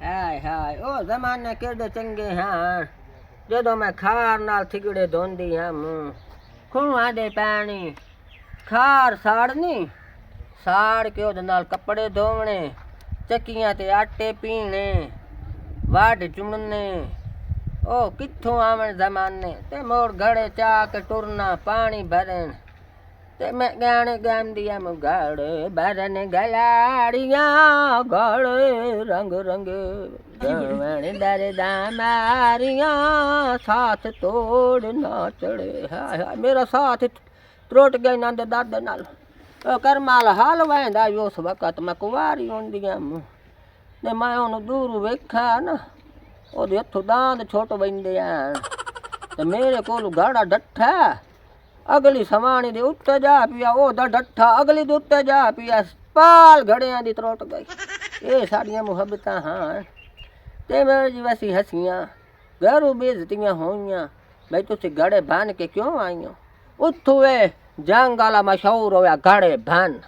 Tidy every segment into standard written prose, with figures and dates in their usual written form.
ਹਾਏ ਹਾਏ ਉਹ ਜ਼ਮਾਨੇ ਕਿਹੜੇ ਚੰਗੇ ਹਨ ਜਦੋਂ ਮੈਂ ਖਾਰ ਨਾਲ ਥਿਗੜੇ ਧੋਂਦੀ ਹਾਂ ਮੂੰਹ ਖੂਹਾਂ ਦੇ ਪਾਣੀ ਖਾਰ ਸਾੜਨੀ ਸਾੜ ਕੇ ਉਹਦੇ ਨਾਲ ਕੱਪੜੇ ਧੋਵਣੇ ਚੱਕੀਆਂ ਤੇ ਆਟੇ ਪੀਣੇ ਵਾਢ ਚੁਣਨੇ ਉਹ ਕਿੱਥੋਂ ਆਵਣ ਜ਼ਮਾਨੇ ਤੇ ਮੋੜ ਘੜੇ ਚਾ ਕੇ ਟੁਰਨਾ ਪਾਣੀ ਭਰਨ ਤੇ ਮੈਂ ਗਾਣੇ ਗਾਉਂਦੀ ਆ ਮੁਗਾੜੇ ਭਰਨ ਗਲਾੜੀਆਂ ਗਾੜੇ ਰੰਗ ਰੰਗ ਗਵਣ ਦਰਦਾ ਮਾਰੀਆਂ ਸਾਥ ਤੋੜ ਨਾ ਚੜੇ ਹਾਏ ਹਾਏ ਮੇਰਾ ਸਾਥ ਟੁੱਟ ਗਿਆ ਇਹਨਾਂ ਦੇ ਦਾਦੇ ਨਾਲ ਕਰਮਾਲ ਹਾਲ ਵਹਿੰਦਾ ਉਸ ਵਕਤ ਮੈਂ ਕੁਵਾਰੀ ਹੁੰਦੀ ਆ ਤੇ ਮੈਂ ਉਹਨੂੰ ਦੂਰ ਵੇਖਿਆ ਨਾ ਉਹਦੇ ਹੱਥੋਂ ਦਾੰਦ ਛੁੱਟ ਪੈਂਦੇ ਆ ਤੇ ਮੇਰੇ ਕੋਲ ਗਾੜਾ ਡੱਠਾ ਅਗਲੀ ਸਵਾਣੀ ਦੇ ਉੱਤੇ ਜਾ ਪਿਆ ਉਹਦਾ ਡੱਠਾ ਅਗਲੀ ਦੇ ਉੱਤੇ ਜਾ ਪਿਆ ਪਾਲ ਘੜਿਆਂ ਦੀ ਤਰੁੱਟ ਗਈ ਇਹ ਸਾਡੀਆਂ ਮੁਹੱਬਤਾਂ ਹਾਂ ਤੇ ਮੇਰੇ ਜੀ ਵੈਸੀ ਹਸੀਆਂ ਘਰੋਂ ਬੇਇੱਜ਼ਤੀਆਂ ਹੋਈਆਂ ਬਈ ਤੁਸੀਂ ਘੜੇ ਬੰਨ ਕੇ ਕਿਉਂ ਆਈਆਂ ਉੱਥੋਂ ਇਹ ਜੰਗ ਵਾਲਾ ਮਸ਼ਹੂਰ ਹੋਇਆ ਘੜੇ ਬੰਨ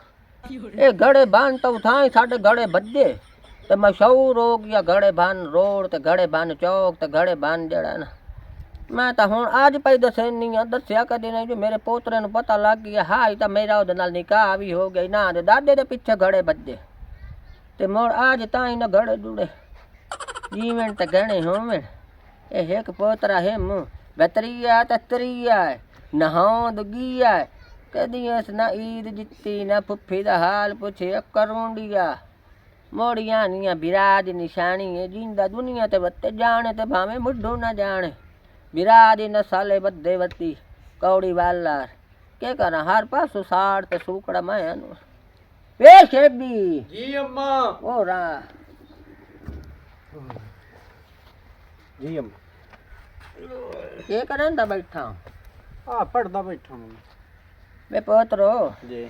ਇਹ ਘੜੇ ਬੰਨ ਤਾਂ ਉਥਾਂ ਹੀ ਸਾਡੇ ਘੜੇ ਵੱਜੇ ਤੇ ਮਸ਼ਹੂਰ ਹੋ ਗਿਆ ਘੜੇ ਬੰਨ ਰੋਡ ਤੇ ਘੜੇ ਬੰਨ ਚੌਕ ਤੇ ਘੜੇ ਬੰਨ ਜਿਹੜਾ ਨਾ ਮੈਂ ਤਾਂ ਹੁਣ ਅੱਜ ਪਈ ਦੱਸਣੀ ਆ ਦੱਸਿਆ ਕਦੇ ਨਹੀਂ ਜੋ ਮੇਰੇ ਪੋਤਰੇ ਨੂੰ ਪਤਾ ਲੱਗ ਗਿਆ ਹਾਈ ਤਾਂ ਮੇਰਾ ਉਹਦੇ ਨਾਲ ਨਿਕਾਹ ਵੀ ਹੋ ਗਿਆ ਨਾ ਦੇ ਦਾਦੇ ਦੇ ਪਿੱਛੇ ਘੜੇ ਵੱਜੇ ਤੇ ਮੋੜ ਅੱਜ ਤਾਂ ਹੀ ਨਾ ਘੜੇ ਜੁੜੇ ਜੀਵਨ ਤੇ ਗਹਿਣੇ ਹੋਵੇ ਇਹ ਇੱਕ ਪੋਤਰਾ ਹੈ ਮੂੰ ਬਤਰੀਆ ਤਤਰੀਆ ਨਹਾਉਂ ਦੁਗੀਆ ਕਦੀ ਇਸ ਨਾ ਈਦ ਜਿੱਤੀ ਨਾ ਫੁੱਫੀ ਦਾ ਹਾਲ ਪੁੱਛੇ ਕਰੂੰਡੀਆ ਮੋੜੀਆਂ ਨੀਆਂ ਬਿਰਾਜ ਨਿਸ਼ਾਨੀ ਹੈ ਜਿੰਦਾ ਦੁਨੀਆ ਤੇ ਬੱਤੇ ਜਾਣੇ ਤੇ ਭਾਵੇਂ ਮੁੱਢੋਂ ਨਾ ਜਾਣੇ ਬਿਰਾਜ ਨਸਾਲੇ ਬੱਦੇ ਬੱਤੀ ਕੌੜੀ ਵਾਲਾ ਕੀ ਕਰਾਂ ਹਰ ਪਾਸੋਂ ਸਾੜ ਤੇ ਸੂਕੜਾ ਮੈਂ ਨੂੰ ਵੇ ਸ਼ੇਬੀ ਜੀ ਅੰਮਾ ਉਹ ਰਾ ਜੀ ਅੰਮਾ ਕੀ ਕਰਨ ਦਾ ਬੈਠਾ ਆ ਪੜਦਾ ਬੈਠਾ ਮੈਂ ਵੇ ਪੋਤਰੋ ਜੀ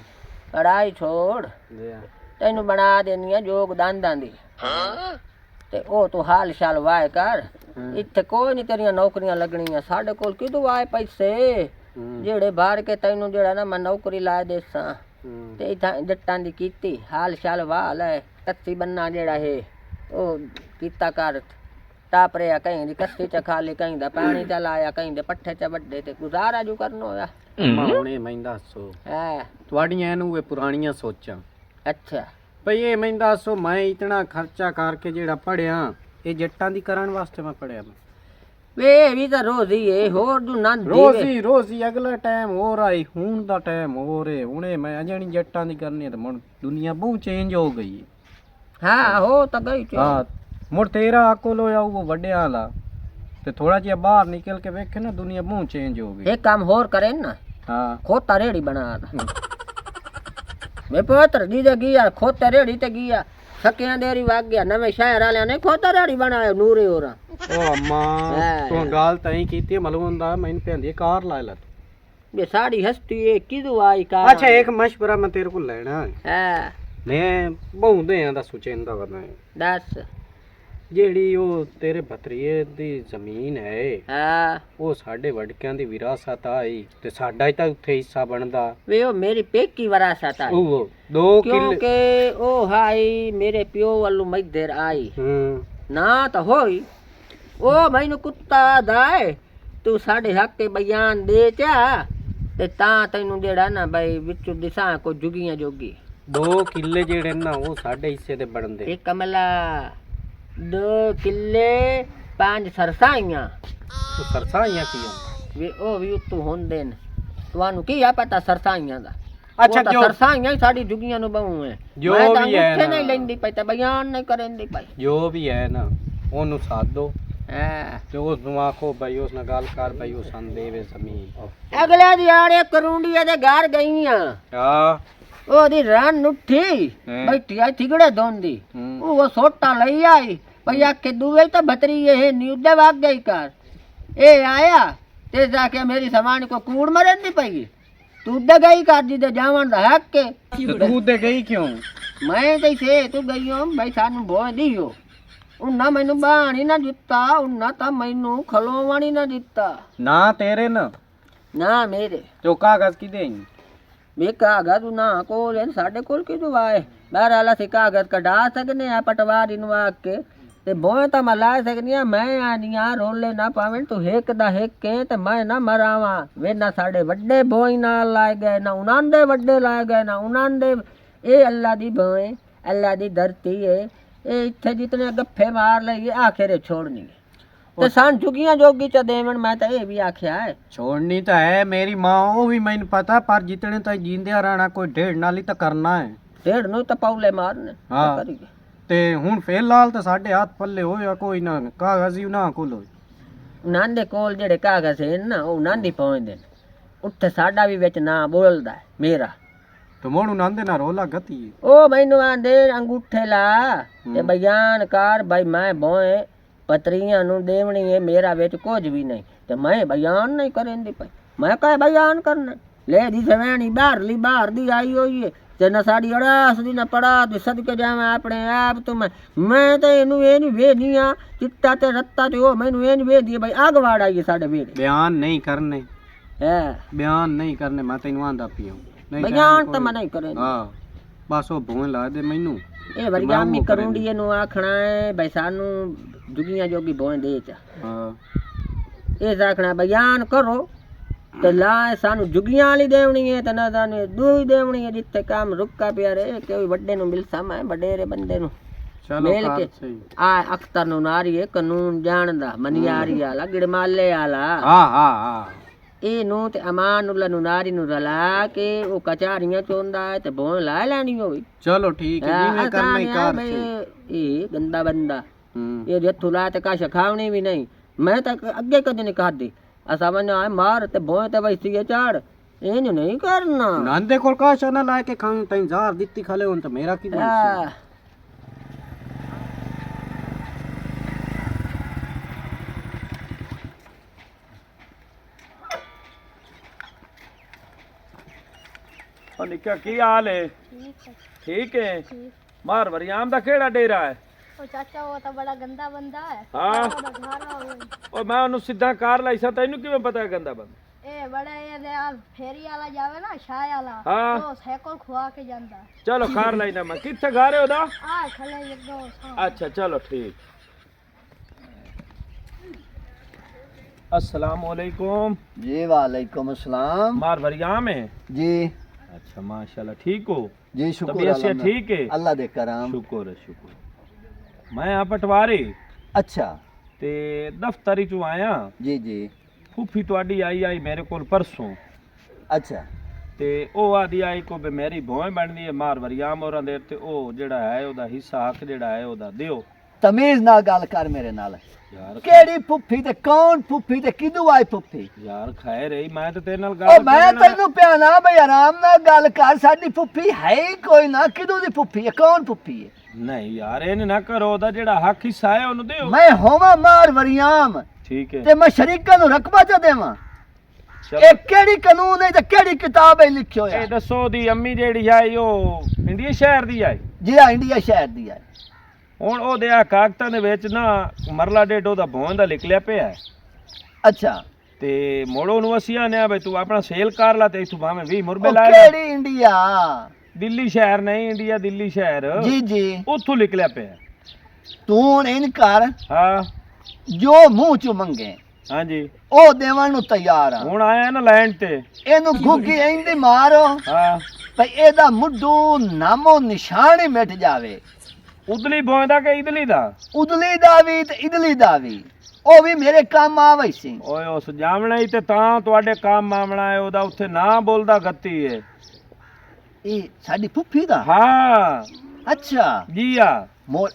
ਲੜਾਈ ਛੋੜ ਜੀ ਤੈਨੂੰ ਬਣਾ ਦੇਣੀ ਆ ਯੋਗਦਾਨਾਂ ਦੀ ਤੇ ਉਹ ਤੂੰ ਹਾਲ ਸ਼ਾਲ ਵਾਏ ਕਰ ਇੱਥੇ ਕੋਈ ਨਹੀਂ ਤੇਰੀਆਂ ਨੌਕਰੀਆਂ ਲੱਗਣੀਆਂ ਸਾਡੇ ਕੋਲ ਕਿਦੋਂ ਆਏ ਪੈਸੇ ਜਿਹੜੇ ਬਾਹਰ ਕੇ ਤੈਨੂੰ ਜਿਹੜਾ ਨਾ ਮੈਂ ਨੌਕਰੀ ਲਾ ਦੇਸਾਂ ਤੇ ਇੱਥਾਂ ਜੱਟਾਂ ਦੀ ਕੀਤੀ ਹਾਲ ਸ਼ਾਲ ਵਾਹ ਲੈ ਕੱਤੀ ਬੰਨਾ ਜਿਹੜਾ ਹੈ ਉਹ ਕੀਤਾ ਕਰ ਟਾਪਰਿਆ ਕਹੀਂ ਦੀ ਕੱਤੀ ਚ ਖਾ ਲਈ ਕਹੀਂ ਦਾ ਪਾਣੀ ਚ ਲਾਇਆ ਕਹੀਂ ਦੇ ਪੱਠੇ ਚ ਵੱਡੇ ਤੇ ਗੁਜ਼ਾਰਾ ਜੂ ਕਰਨਾ ਹੋਇਆ ਮਾਉਣੇ ਮੈਂ ਦੱਸੋ ਹੈ ਤੁਹਾਡੀਆਂ ਇਹਨੂੰ ਇਹ ਪੁਰਾਣੀਆਂ ਸੋਚਾਂ ਅੱਛਾ ਭਈ ਇਹ ਮੈਂ ਦੱਸੋ ਮੈਂ ਇਤਨਾ ਖਰਚਾ ਕਰਕੇ ਜਿਹੜਾ ਪੜਿਆ ਇਹ ਜੱਟਾਂ ਦੀ ਕਰਨ ਵਾਸਤੇ ਮੈਂ ਪੜਿਆ ਵੇ ਵੀ ਤਾਂ ਰੋਜ਼ੀ ਏ ਹੋਰ ਜੂ ਨੰਦ ਰੋਜ਼ੀ ਅਗਲਾ ਟਾਈਮ ਹੋਰ ਆਈ ਹੁਣ ਦਾ ਟਾਈਮ ਹੋਰ ਏ ਹੁਣੇ ਮੈਂ ਅਜਣੀ ਜੱਟਾਂ ਦੀ ਕਰਨੀ ਤੇ ਹੁਣ ਦੁਨੀਆ ਬਹੁਤ ਚੇਂਜ ਹੋ ਗਈ ਹਾਂ ਹੋ ਤਾਂ ਗਈ ਹਾਂ ਮੁੜ ਤੇਰਾ ਆਕਲ ਹੋਇਆ ਉਹ ਵੱਡਿਆਂ ਵਾਲਾ ਤੇ ਥੋੜਾ ਜਿਹਾ ਬਾਹਰ ਨਿਕਲ ਕੇ ਵੇਖੇ ਨਾ ਦੁਨੀਆ ਬਹੁਤ ਚੇਂਜ ਹੋ ਗਈ ਇੱਕ ਕੰਮ ਹੋਰ ਕਰੇ ਨਾ ਹਾਂ ਖੋਤਾ ਰੇੜੀ ਬਣਾ ਦਾ ਮੈਂ ਪੁੱਤਰ ਦੀ ਦੇ ਗਿਆ ਖੋਤਾ ਰੇੜੀ ਤੇ ਗਿਆ ਸਕਿਆਂ ਦੇਰੀ ਵਗ ਗਿਆ ਨਵੇਂ ਸ਼ਹਿਰ ਵਾਲਿਆਂ ਨੇ ਖੋਤਾ ਰੇੜੀ ਬਣਾਇਆ ਨੂਰੇ ਹੋਰਾਂ ਉਹ ਅੰਮਾ ਤੂੰ ਗੱਲ ਤਾਂ ਹੀ ਕੀਤੀ ਮਾਲੂਮ ਹੁੰਦਾ ਮੈਨੂੰ ਪੈਂਦੀ ਕਾਰ ਲਾ ਲੈ ये साड़ी हस्ती है किदू आई का अच्छा एक मशवरा मैं तेरे को लेना है हां मैं बहुंदे आ दा सुचेंदा वना दस ਜਿਹੜੀ ਉਹ ਤੇਰੇ ਭਤਰੀਏ ਦੀ ਜ਼ਮੀਨ ਹੈ ਹਾਂ ਉਹ ਸਾਡੇ ਵਡਕਿਆਂ ਦੀ ਵਿਰਾਸਤ ਆਈ ਤੇ ਸਾਡਾ ਹੀ ਤਾਂ ਉੱਥੇ ਹਿੱਸਾ ਬਣਦਾ ਵੇ ਉਹ ਮੇਰੀ ਪੇਕੀ ਵਿਰਾਸਤ ਆਈ ਉਹ 2 ਕਿੱਲੇ ਕਿਉਂਕਿ ਉਹ ਹਾਈ ਮੇਰੇ ਪਿਓ ਵੱਲੋਂ ਮੈਦਰ ਆਈ ਨਾ ਤਾਂ ਹੋਈ ਉਹ ਮੈਨੂੰ ਕੁੱਤਾ ਦਾਏ ਤੂੰ ਸਾਡੇ ਹੱਕ ਤੇ ਬਿਆਨ ਦੇ ਚਾ ਤੇ ਤਾਂ ਤੈਨੂੰ ਜਿਹੜਾ ਨਾ ਬਈ ਵਿੱਚੋਂ ਦਿਸਾਂ ਕੋ ਜੁਗੀਆਂ ਜੋਗੀ 2 ਕਿੱਲੇ ਜਿਹੜੇ ਨਾ ਉਹ ਸਾਡੇ ਹਿੱਸੇ ਦੇ ਬਣਦੇ ਇਹ ਕਮਲਾ 2 ਕਿੱਲੇ 5 ਸਰਸਾਈਆਂ ਉਹ ਸਰਸਾਈਆਂ ਕੀ ਆ ਵੇ ਉਹ ਵੀ ਉੱਤੋਂ ਹੁੰਦੇ ਨੇ ਤੁਹਾਨੂੰ ਕੀ ਆ ਪਤਾ ਸਰਸਾਈਆਂ ਦਾ ਅੱਛਾ ਜੋ ਸਰਸਾਈਆਂ ਸਾਡੀ ਜੁਗੀਆਂ ਨੂੰ ਬਹੁ ਹੈ ਜੋ ਵੀ ਹੈ ਨਾ ਨਹੀਂ ਲੈਂਦੀ ਪਈ ਤੇ ਬਿਆਨ ਨਹੀਂ ਕਰਨਦੀ ਪਈ ਜੋ ਵੀ ਹੈ ਨਾ ਉਹਨੂੰ ਸਾਧ ਦੋ ਹਾਂ ਤੇ ਉਸ ਨੂੰ ਆਖੋ ਭਾਈ ਉਸ ਨਾਲ ਗੱਲ ਕਰ ਭਾਈ ਉਹ ਸੰਨ ਦੇਵੇ ਜ਼ਮੀਨ ਅਗਲੇ ਦਿਹਾੜੇ ਕਰੂੰਡੀਏ ਦੇ ਘਰ ਗਈਆਂ ਹਾਂ ਉਹਦੀ ਰਨ ਉੱਠੀ ਬੈਠੀ ਆ ਥਿਗੜੇ ਦੋਂਦੀ ਉਹ ਸੋਟਾ ਲਈ ਆਈ ਭਈ ਆਖੇ ਦੂਏ ਤਾਂ ਬਤਰੀ ਇਹ ਨਿਉਦੇ ਵਗ ਗਈ ਕਰ ਇਹ ਆਇਆ ਤੇ ਜਾ ਕੇ ਮੇਰੀ ਸਮਾਨ ਕੋ ਕੂੜ ਮਰਨ ਦੀ ਪਈ ਤੂੰ ਦੇ ਗਈ ਕਰ ਜੀ ਦੇ ਜਾਵਣ ਦਾ ਹੱਕ ਕੇ ਤੂੰ ਤੇ ਗਈ ਕਿਉਂ ਮੈਂ ਤੇ ਸੇ ਤੂੰ ਗਈ ਹੋ ਭਾਈ ਸਾਨੂੰ ਬੋਝ ਦਿਓ ਉਹਨਾਂ ਮੈਨੂੰ ਬਾਣੀ ਨਾ ਦਿੱਤਾ ਉਹਨਾਂ ਤਾਂ ਮੈਨੂੰ ਖਲੋਵਾਣੀ ਨਾ ਦਿੱਤਾ ਨਾ ਤੇਰੇ ਨਾ ਮੇਰੇ ਜੋ ਕਾਗਜ਼ ਕੀ ਦੇਈ ਵੇ ਕਾਗਜ਼ ਨਾ ਕੋਲ ਸਾਡੇ ਕੋਲ ਕਿਦੋਂ ਆਏ ਬਾਹਰ ਵਾਲਾ ਸੇ ਕਾਗਜ਼ ਕਢਾ ਸਕਨੇ ਆ ਪਟਵਾਰੀ ਨੂੰ ਆ ਕੇ ਤੇ ਬੋਏ ਤਾਂ ਮੈਂ ਲਾ ਸਕਦੀ ਆ ਮੈਂ ਆਨੀਆਂ ਰੋਲੇ ਨਾ ਪਾਵੇਂ ਤੂੰ ਇੱਕ ਦਾ ਇੱਕ ਕੇ ਤੇ ਮੈਂ ਨਾ ਮਰਾਵਾਂ ਵੇ ਨਾ ਸਾਡੇ ਵੱਡੇ ਬੋਈ ਨਾਲ ਲਾਏ ਗਏ ਨਾ ਉਹਨਾਂ ਦੇ ਵੱਡੇ ਲਾਏ ਗਏ ਨਾ ਉਹਨਾਂ ਦੇ ਇਹ ਅੱਲਾ ਦੀ ਬੋਏ ਅੱਲਾ ਦੀ ਧਰਤੀ ਏ ਇਹ ਇੱਥੇ ਜਿਤਨੇ ਗੱਫੇ ਮਾਰ ਲਈਏ ਆਖਿਰੇ ਛੋੜਨੀ ਤੇ ਸਾਨ ਝੁਗੀਆਂ ਜੋਗੀ ਚ ਦੇਵਣ ਮੈਂ ਤਾਂ ਇਹ ਵੀ ਆਖਿਆ ਹੈ ਛੋੜਨੀ ਤਾਂ ਹੈ ਮੇਰੀ ਮਾਂ ਉਹ ਵੀ ਮੈਨੂੰ ਪਤਾ ਪਰ ਜਿਤਨੇ ਤਾਂ ਜਿੰਦਿਆਂ ਰਹਿਣਾ ਕੋਈ ਢੇੜ ਨਾਲ ਹੀ ਤਾਂ ਕਰਨਾ ਹੈ ਢੇੜ ਨੂੰ ਤਾਂ ਪੌਲੇ ਮਾਰਨੇ ਹਾਂ। ਕਰੀਏ ਤੇ ਹੁਣ ਫਿਲਹਾਲ ਤਾਂ ਸਾਡੇ ਹੱਥ ਪੱਲੇ ਹੋਇਆ ਕੋਈ ਨਾ ਕਾਗਜ਼ ਹੀ ਨਾ ਕੋਲ ਹੋਏ ਉਹਨਾਂ ਦੇ ਕੋਲ ਜਿਹੜੇ ਕਾਗਜ਼ ਹੈ ਨਾ ਉਹ ਉਹਨਾਂ ਦੀ ਪਹੁੰਚਦੇ ਨੇ ਉੱਥੇ ਸਾਡਾ ਵੀ ਵਿੱਚ ਨਾਂ ਬੋਲਦਾ ਹੈ ਮੇਰਾ ਤੇ ਮੋੜੂ ਨੰਦੇ ਨਾ ਰੋਲਾ ਗਤੀ ਉਹ ਮੈਨੂੰ ਆਂਦੇ ਅੰਗੂਠੇ ਲਾ ਤੇ ਬਿਆਨ ਕਰ ਭਾਈ ਮੈਂ ਬੋਏ ਪਤਰੀਆਂ ਨੂੰ ਦੇਵਣੀ ਹੈ ਮੇਰਾ ਵਿੱਚ ਕੁਝ ਵੀ ਨਹੀਂ ਤੇ ਮੈਂ ਬਿਆਨ ਨਹੀਂ ਕਰੇਂਦੀ ਪਈ ਮੈਂ ਕਹੇ ਬਿਆਨ ਕਰਨਾ ਲੈ ਦੀ ਸਵੈਣੀ ਬਾਹਰ ਦੀ ਆਈ ਹੋਈ ਹੈ ਤੇ ਨਾ ਸਾਡੀ ਅੜਾਸ ਦੀ ਨਾ ਪੜਾ ਤੇ ਸਦਕੇ ਜਾਵਾਂ ਆਪਣੇ ਆਪ ਤੋਂ ਮੈਂ ਤਾਂ ਇਹਨੂੰ ਇਹ ਨਹੀਂ ਵੇਖਦੀ ਆ ਚਿੱਟਾ ਤੇ ਰੱਤਾ ਤੇ ਉਹ ਮੈਨੂੰ ਇਹ ਨਹੀਂ ਵੇਖਦੀ ਭਾਈ ਅਗਵਾੜ ਆਈਏ ਸਾਡੇ ਵੇੜੇ ਬਿਆਨ ਨਹੀਂ ਕਰਨੇ ਹੈ ਬਿਆਨ ਨਹੀਂ ਕਰਨੇ ਮੈਂ ਤੈਨੂੰ ਆਂਦਾ ਪਿਆ ਨਹੀਂ ਬਿਆਨ ਤਾਂ ਮੈਂ ਨਹੀਂ ਕਰੇ ਹਾਂ ਬਸ ਉਹ ਭੂਏ ਲਾ ਦੇ ਮੈਨੂੰ ਇਹ ਵਰਗਾਮੀ ਕਰੂੰਡੀ ਇਹਨੂੰ ਆਖਣਾ ਹੈ ਭਾਈ ਸਾਨੂੰ ਜੁਗੀਆਂ ਜੋਗੀ ਬੋਏ ਦੇ ਚ ਹਾਂ ਇਹ ਆਖਣਾ ਬਿਆਨ ਕਰੋ ਤੇ ਲਾ ਸਾਨੂੰ ਜੁਗੀਆਂ ਵਾਲੀ ਦੇਵਣੀ ਹੈ ਤੇ ਨਾ ਤਾਂ ਦੂਈ ਦੇਵਣੀ ਹੈ ਜਿੱਥੇ ਕੰਮ ਰੁੱਕਾ ਪਿਆ ਰਹੇ ਕੋਈ ਵੱਡੇ ਨੂੰ ਮਿਲ ਸਮਾਂ ਵਡੇਰੇ ਬੰਦੇ ਨੂੰ ਚਲੋ ਮਿਲ ਕੇ ਆ ਅਖਤਰ ਨੂੰ ਨਾਰੀਏ ਕਾਨੂੰਨ ਜਾਣਦਾ ਮਨਿਆਰੀ ਵਾਲਾ ਗਿੜਮਾਲੇ ਵਾਲਾ ਹਾਂ ਇਹਨੂੰ ਤੇ ਅਮਾਨੁੱਲਾ ਨੂੰ ਨਾਰੀ ਨੂੰ ਰਲਾ ਕੇ ਉਹ ਕਚਾਰੀਆਂ ਚੋਂਦਾ ਹੈ ਤੇ ਬੋਂ ਲਾ ਲੈਣੀ ਹੋਵੇ ਚਲੋ ਠੀਕ ਹੈ ਜਿਵੇਂ ਕਰਨਾ ਹੀ ਕਰ ਇਹ ਗੰਦਾ ਬੰਦਾ ਇਹ ਜੱਥੂ ਲਾ ਤੇ ਕਾਸ਼ ਖਾਵਣੀ ਵੀ ਨਹੀਂ ਮੈਂ ਤਾਂ ਅੱਗੇ ਕਦੇ ਨਹੀਂ ਖਾਦੀ ਅਸਾਂ ਮੈਨੂੰ ਆ ਮਾਰ ਤੇ ਬੋਂ ਤੇ ਵੈਸੀ ਝਾੜ ਇਹਨੂੰ ਨਹੀਂ ਕਰਨਾ ਨਾਂਦੇ ਕੋਲ ਕਾਸ਼ ਨਾ ਲਾ ਕੇ ਖਾਂ ਤੈਂ ਜ਼ਾਰ ਦਿੱਤੀ ਖਲੇ ਹੁਣ ਤਾਂ ਮੇਰਾ ਕੀ ਬਣਦਾ निका की हाल है ठीक है मार वरियाम दा केड़ा डेरा है ओ चाचा वो तो बड़ा गंदा बंदा है हाँ और मैं उन्हें सीधा कार लाई सा तैनू किवें पता है गंदा बंदा ए बड़ा ये दे फेरी वाला जावे ना शाय वाला हाँ तो साइकिल खुआ के ਜਾਂਦਾ चलो कार लाई ना मैं किथे गा रहे हो दा आ खले एक दो अच्छा चलो ठीक अस्सलाम वालेकुम जी वालेकुम अस्सलाम मार वरियाम है जी अच्छा माशाल्लाह ठीक हो जी शुक्र तबीयत से अल्लाह ठीक है अल्लाह दे करम शुक्र है शुक्र मैं यहाँ पटवारी अच्छा ते दफ्तरी चो आया जी जी फूफी तुहाडी आई मेरे कोल परसों अच्छा ते ਉਹ ਆਦੀ ਆਈ ਕੋ ਵੀ ਮੇਰੀ ਭੋਏ ਬਣਦੀ ਹੈ ਮਾਰ ਵਰਿਆਮ ਹੋਰਾਂ ਦੇ ਤੇ ਉਹ ਜਿਹੜਾ ਹੈ ਉਹਦਾ ਹਿੱਸਾ ਹੱਕ ਜਿਹੜਾ ਹੈ ਉਹਦਾ ਦਿਓ ਤਮੀਜ਼ ਨਾਲ ਗੱਲ ਕਰ ਮੇਰੇ ਨਾਲ ਯਾਰ ਕਿਹੜੀ ਫੁੱਫੀ ਤੇ ਕੌਣ ਫੁੱਫੀ ਤੇ ਕਿਦੋਂ ਆਈ ਫੁੱਫੀ ਯਾਰ ਖਾਏ ਰਹੀ ਮੈਂ ਤੇ ਤੇਰੇ ਨਾਲ ਉਹ ਗੱਲ ਮੈਂ ਤੈਨੂੰ ਪਿਆ ਨਾ ਬਈ ਆਰਾਮ ਨਾਲ ਗੱਲ ਕਰ ਸਾਡੀ ਫੁੱਫੀ ਹੈ ਹੀ ਕੋਈ ਨਾ ਕਿਦੋਂ ਦੀ ਫੁੱਫੀ ਹੈ ਕੌਣ ਫੁੱਫੀ ਹੈ ਨਹੀਂ ਯਾਰ ਇਹਨੇ ਨਾ ਕਰੋ ਉਹਦਾ ਜਿਹੜਾ ਹੱਕ ਹਿੱਸਾ ਹੈ ਉਹਨੂੰ ਦਿਓ ਮੈਂ ਹੋਵਾਂ ਮਾਰ ਵਰਿਆਮ ਠੀਕ ਹੈ ਤੇ ਮੈਂ ਸ਼ਰੀਕਾਂ ਨੂੰ ਰਕਬਾ ਚ ਦੇਵਾਂ ਚਲੋ ਇਹ ਕਿਹੜੀ ਕਾਨੂੰਨ ਹੈ ਤੇ ਕਿਹੜੀ ਕਿਤਾਬ ਹੈ ਲਿਖਿਓ ਇਹ ਹੈ ਦੱਸੋ ਦੀ ਅੰਮੀ ਜਿਹੜੀ ਆਈ ਉਹ ਇੰਡੀਆ ਸ਼ਹਿਰ ਦੀ ਆਈ ਜੀ ਆ ਇੰਡੀਆ ਸ਼ਹਿਰ ਦੀ ਹੈ ਹੁਣ ਉਹਦੇ ਆ ਕਾਗਜ਼ਾਂ ਦੇ ਵਿੱਚ ਨਾ ਮਰਲਾ ਡੇਟ ਉਹਦਾ ਭੋਂ ਦਾ ਲਿਖ ਲਿਆ ਪਿਆ ਹੈ ਅੱਛਾ ਤੇ ਮੋੜੋ ਨੂੰ ਅਸੀਂ ਆਨੇ ਬਈ ਤੂੰ ਆਪਣਾ ਸੇਲ ਕਰ ਲਾ ਤੇ ਇਥੋਂ ਭਾਵੇਂ 20 ਮੁਰਬੇ ਉਹ ਲਾ ਲੈ ਕਿਹੜੀ ਇੰਡੀਆ ਦਿੱਲੀ ਸ਼ਹਿਰ ਨਹੀਂ ਇੰਡੀਆ ਦਿੱਲੀ ਸ਼ਹਿਰ ਜੀ ਜੀ ਉੱਥੋਂ ਲਿਖ ਲਿਆ ਪਿਆ ਤੂੰ ਹੁਣ ਇਨ ਕਰ ਹਾਂ ਜੋ ਮੂੰਹ ਚ ਮੰਗੇ ਹਾਂਜੀ ਉਹ ਦੇਵਣ ਨੂੰ ਤਿਆਰ ਆ ਹੁਣ ਆਇਆ ਨਾ ਲੈਂਡ ਤੇ ਇਹਨੂੰ ਗੁੱਗੀ ਇੰਦੀ ਮਾਰੋ ਹਾਂ ਭਈ ਇਹਦਾ ਮੁੱਢੂ ਨਾਮੋ ਨਿਸ਼ਾਨ ਹੀ ਮਿਟ ਜਾਵੇ ਉਦਲੀ ਭੋਂ ਦਾ ਕਿ ਇਦਲੀ ਦਾ ਉਦਲੀ ਦਾ ਵੀ ਤੇ ਇਦਲੀ ਦਾ ਵੀ ਉਹ ਵੀ ਮੇਰੇ ਕੰਮ ਆਵੇ ਸੀ ਓਏ ਉਸ ਜਾਮਣਾ ਹੀ ਤੇ ਤਾਂ ਤੁਹਾਡੇ ਕੰਮ ਆਵਣਾ ਹੈ ਉਹਦਾ ਉੱਥੇ ਨਾ ਬੋਲਦਾ ਗੱਤੀ ਹੈ ਇਹ ਸਾਡੀ ਫੁੱਫੀ ਦਾ ਹਾਂ ਅੱਛਾ ਜੀ ਆ ਮੋ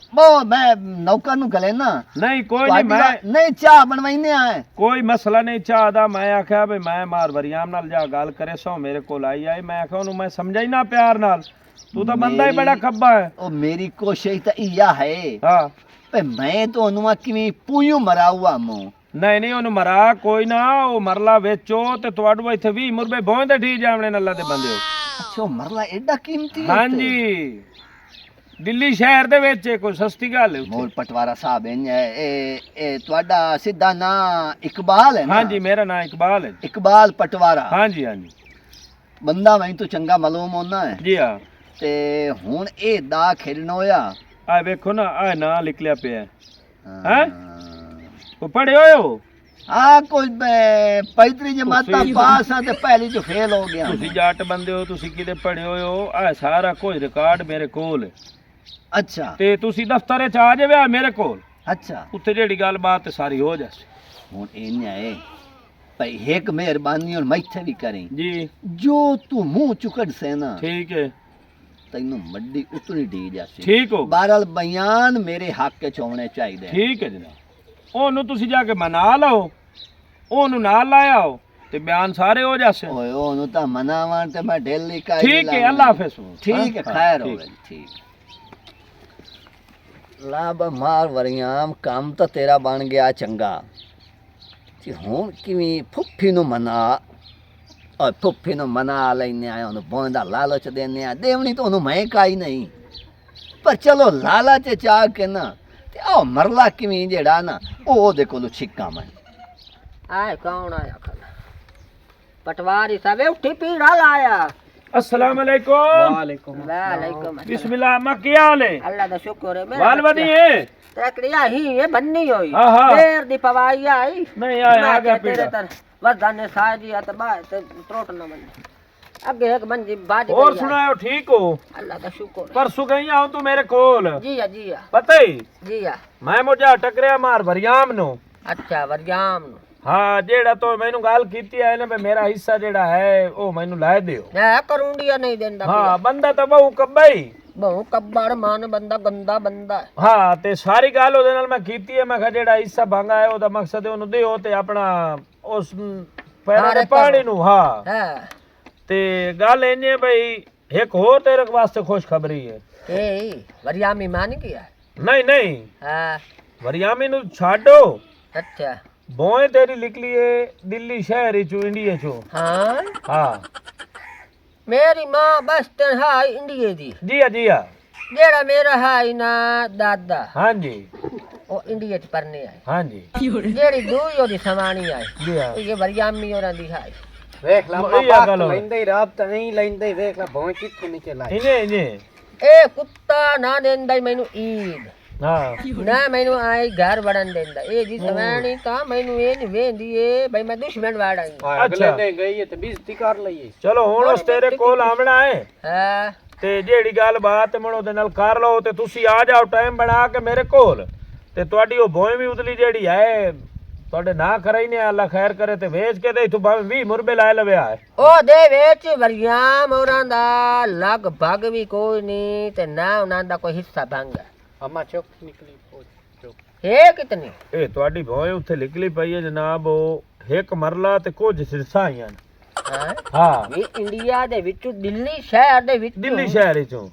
ਮੈਂ ਨੌਕਰ ਨੂੰ ਗਲੇ ਨਾ ਨਹੀਂ ਕੋਈ ਨਹੀਂ ਮੈਂ ਨਹੀਂ ਚਾਹ ਬਣਵਾਈਨੇ ਆ ਕੋਈ ਮਸਲਾ ਨਹੀਂ ਚਾਹ ਦਾ ਮੈਂ ਆਖਿਆ ਵੀ ਮੈਂ ਮਾਰ ਵਰਿਆਮ ਨਾਲ ਜਾ ਗੱਲ ਕਰੇ ਸੋ ਮੇਰੇ ਕੋਲ ਆਈ ਮੈਂ ਆਖਿਆ ਉਹਨੂੰ ਮੈਂ ਸਮਝਾਈ ਨਾ ਪਿਆਰ ਨਾਲ ਤੂੰ ਤਾਂ ਬੰਦਾ ਹੀ ਬੜਾ ਖੱਬਾ ਹੈ ਉਹ ਮੇਰੀ ਕੋਸ਼ਿਸ਼ ਤਾਂ ਇਹ ਹੈ ਹਾਂ ਭਈ ਮੈਂ ਤੁਹਾਨੂੰ ਕਿਵੇਂ ਪੂਯੂ ਮਰਾਉਆ ਮੂੰ ਨਹੀਂ ਉਹਨੂੰ ਮਰਾ ਕੋਈ ਨਾ ਉਹ ਮਰਲਾ ਵੇਚੋ ਤੇ ਤੁਹਾਡੇ ਇੱਥੇ 20 ਮੁਰਬੇ ਭੋਂ ਦੇ ਠੀਕ ਜਾਵਣੇ ਨੱਲਾ ਦੇ ਬੰਦੇ ਹੋ ਅੱਛਾ ਉਹ ਮਰਲਾ ਐਡਾ ਕੀਮਤੀ ਹੈ ਹਾਂਜੀ ਦਿੱਲੀ ਸ਼ਹਿਰ ਦੇ ਵਿੱਚ ਕੋਈ ਸਸਤੀ ਗੱਲ ਹੈ ਮੋਲ ਪਟਵਾਰਾ ਸਾਹਿਬ ਇਹ ਤੁਹਾਡਾ ਸਿੱਧਾ ਨਾਂ ਇਕਬਾਲ ਹੈ ਨਾ ਹਾਂਜੀ ਮੇਰਾ ਨਾਮ ਇਕਬਾਲ ਹੈ ਇਕਬਾਲ ਪਟਵਾਰਾ ਹਾਂਜੀ ਹਾਂਜੀ ਬੰਦਾ ਮੈਨੂੰ ਤੋਂ ਚੰਗਾ ਮਾਲੂਮ ਹੋਣਾ ਹੈ ਜੀ ਹਾਂ ਤੇ ਹੁਣ ਇਹ ਦਾ ਖੇਡਣਾ ਹੋਇਆ ਆ ਵੇਖੋ ਨਾ ਆ ਨਾਂ ਲਿਖ ਲਿਆ ਪਿਆ हैं को पढ़े होए हो हाँ कुछ पैतरी जमाता पास है ते पहली जो फेल हो गया ਤੁਸੀਂ ਜੱਟ ਬੰਦੇ ਹੋ ਤੁਸੀਂ ਕਿਤੇ ਪੜ੍ਹੇ ਹੋਏ ਹੋ ਆ ਸਾਰਾ ਕੁਝ ਰਿਕਾਰਡ ਮੇਰੇ ਕੋਲ ਹੈ अच्छा ਤੇ ਤੁਸੀਂ ਦਫ਼ਤਰ 'ਚ ਆ ਜਾਵੇ ਮੇਰੇ ਕੋਲ अच्छा ਉੱਥੇ ਜਿਹੜੀ ਗੱਲਬਾਤ ਸਾਰੀ ਹੋ ਜਾਵੇ ਹੁਣ ਇੰਨਾ ਹੈ ਭਈ ਇੱਕ ਮਿਹਰਬਾਨੀ ਹੁਣ ਮੈਥੇ ਵੀ ਕਰੀ ਜੀ ਜੋ ਤੂੰ ਮੂੰਹ ਚੁਕੜ ਸੇ ਨਾ ਠੀਕ ਹੈ ਤੈਨੂੰ ਮੱਡੀ ਉਤਨੀ ਢੀ ਜਾਸੀ ਠੀਕ ਹੋ ਬਹਰਹਾਲ ਬਿਆਨ ਮੇਰੇ ਹੱਕ ਚ ਹੋਣੇ ਚਾਹੀਦੇ ਠੀਕ ਹੈ ਜਨਾਬ ਉਹਨੂੰ ਤੁਸੀਂ ਜਾ ਕੇ ਮਨਾ ਲਓ ਉਹਨੂੰ ਨਾਲ ਲਾਇਓ ਤੇ ਬਿਆਨ ਸਾਰੇ ਹੋ ਜਾਸੇ ਓਏ ਉਹਨੂੰ ਤਾਂ ਮਨਾਵਾਂ ਤੇ ਮੈਂ ਢੇਲੀ ਕਾਈ ਠੀਕ ਹੈ ਅੱਲਾ ਹਾਫਿਜ਼ ਠੀਕ ਹੈ ਖੈਰ ਹੋਵੇ ਠੀਕ ਲਾਬ ਮਾਰ ਵਰਿਆਮ ਕੰਮ ਤਾਂ ਤੇਰਾ ਬਣ ਗਿਆ ਚੰਗਾ ਤੇ ਹੁਣ ਕਿਵੇਂ ਫੁੱਫੀ ਨੂੰ ਮਨਾ ਔਰ ਫੁੱਫੀ ਨੂੰ ਮਨਾ ਲੈਨੇ ਆ ਉਹਨੂੰ ਬੋਂਦਾ ਲਾਲਚ ਦੇਨੇ ਆ ਦੇਵਣੀ ਤਾਂ ਉਹਨੂੰ ਮੈਂ ਕਾਈ ਨਹੀਂ ਪਰ ਚਲੋ ਲਾਲਚ ਚਾਹ ਕੇ ਨਾ ਤੇ ਉਹ ਮਰਲਾ ਕਿਵੇਂ ਜਿਹੜਾ ਨਾ ਉਹ ਉਹਦੇ ਕੋਲੋਂ ਛਿੱਕਾ ਮੈਂ ਆਏ ਕੌਣ ਆਇਆ ਖਲਾ ਪਟਵਾਰੀ ਸਾਹਿਬ ਉੱਠੀ ਪੀੜਾ ਲਾਇਆ अस्सलाम वालेकुम वालेकुम वालेकुम बिस्मिल्लाह अम्मा क्या हाल है अल्लाह दा शुक्र है बाल बनी है तकड़िया ही ये बन्नी होई हाँ, हाँ। देर दी पवाई आई नहीं आया आ गया तेरे पीड़ा तर वरदान ने साजी आ त बाय ते त्रोट न बन आगे एक बंजी बाज और गई सुनाओ ठीक हो है। अल्लाह दा शुक्र है। परसों गई आऊं तू मेरे कोल जी या जी या पता ही जी या मैं मुझे टकरिया मार वरियाम नो अच्छा वरजाम हाँ जेड़ा तो मैनू गल कीती है ना मेरा हिस्सा जेड़ा है वो मैनू ला दियो मैं करूंडिया नहीं देंदा हाँ बंदा तो बहु कब्बई बहु कब्बड़ मान बंदा गंदा बंदा है हाँ ते सारी गल ओदे नाल मैं कीती है मैं कहा जेड़ा हिस्सा भांगा है ओदा मकसद है ओनू दियो ते अपना उस पैरों हाँ, दे पानी नु हाँ है ते गल इंज है भाई एक होर तेरे वास्ते खुशखबरी है ए वरजामी मान गया नहीं नहीं हां वरियामी नु छाड़ो अच्छा बोए तेरी निकली है दिल्ली शहर चो इंडिया चो हां हाँ मेरी मां बस हाई इंडिया दी जी हाँ जेड़ा मेरा हाई ना दादा हाँ जी वो इंडिया च पढ़ने आए हाँ जी जेड़ी दूई ओदी समानी आई जी हाँ ये वरजामी औरां दी हाई ਵੇਖ ਲਾ ਇਹ ਬਾਬਾ ਗੱਲ ਹੋ। ਲੈਂਦੇ ਹੀ ਰਾਬਤਾ ਨਹੀਂ ਲੈਂਦੇ ਵੇਖ ਲਾ ਭੌਂ ਕਿੱਥੋਂ ਨਿਕਲ ਆਈ इन्हें इन्हें ए कुत्ता ना देंदा मैनू ईद हाँ ना मैनू आई घर वड़न देंदा ए जी सवाणी ता मैनू ए नहीं वेंदी ए भाई मैं दुश्मन वाड़ आई ਅਗਲੇ ਨੇ ਗਈ ਤੇ ਬੇਇੱਜ਼ਤੀ ਕਰ ਲਈਏ चलो हुण उस तेरे कोल आमना है हां ਤੇ ਜਿਹੜੀ ਗੱਲ ਬਾਤ ਮਣ ਉਹਦੇ ਨਾਲ ਕਰ ਲਓ ਤੇ ਤੁਸੀਂ ਆ ਜਾਓ ਟਾਈਮ ਬਣਾ ਕੇ ਮੇਰੇ ਕੋਲ ਤੇ ਤੁਹਾਡੀ ਉਹ ਭੋਏ ਵੀ ਉਤਲੀ ਜਿਹੜੀ ਹੈ ਤੁਹਾਡੇ ਨਾ ਕਰਾਈ ਨੇ ਅੱਲਾ ਖੈਰ ਕਰੇ ਤੇ ਵੇਚ ਕੇ ਤੇ ਇਥੋਂ ਭਾਵੇਂ 20 ਮੁਰਬੇ ਲੈ ਲਵੇ ਆ ओ दे वेच वरजाम औरां दा लगभग भी कोई नहीं ते ना उनां दा कोई हिस्सा भंग ਅਮਾ ਚੁੱਕ ਨਿਕਲੀ ਚੁੱਕ है कितनी ਇਹ ਤੁਹਾਡੀ ਭੋਏ ਉੱਥੇ ਨਿਕਲੀ ਪਈ ਹੈ ਜਨਾਬ ਉਹ ਇੱਕ ਮਰਲਾ ਤੇ ਕੁਝ ਸਿਰਸਾਂ ਆਈਆਂ ਨੇ हां ਹਾਂ ਵੀ ਇੰਡੀਆ ਦੇ ਵਿੱਚ ਦਿੱਲੀ ਸ਼ਹਿਰ ਦੇ ਵਿੱਚ ਦਿੱਲੀ ਸ਼ਹਿਰ ਚੋਂ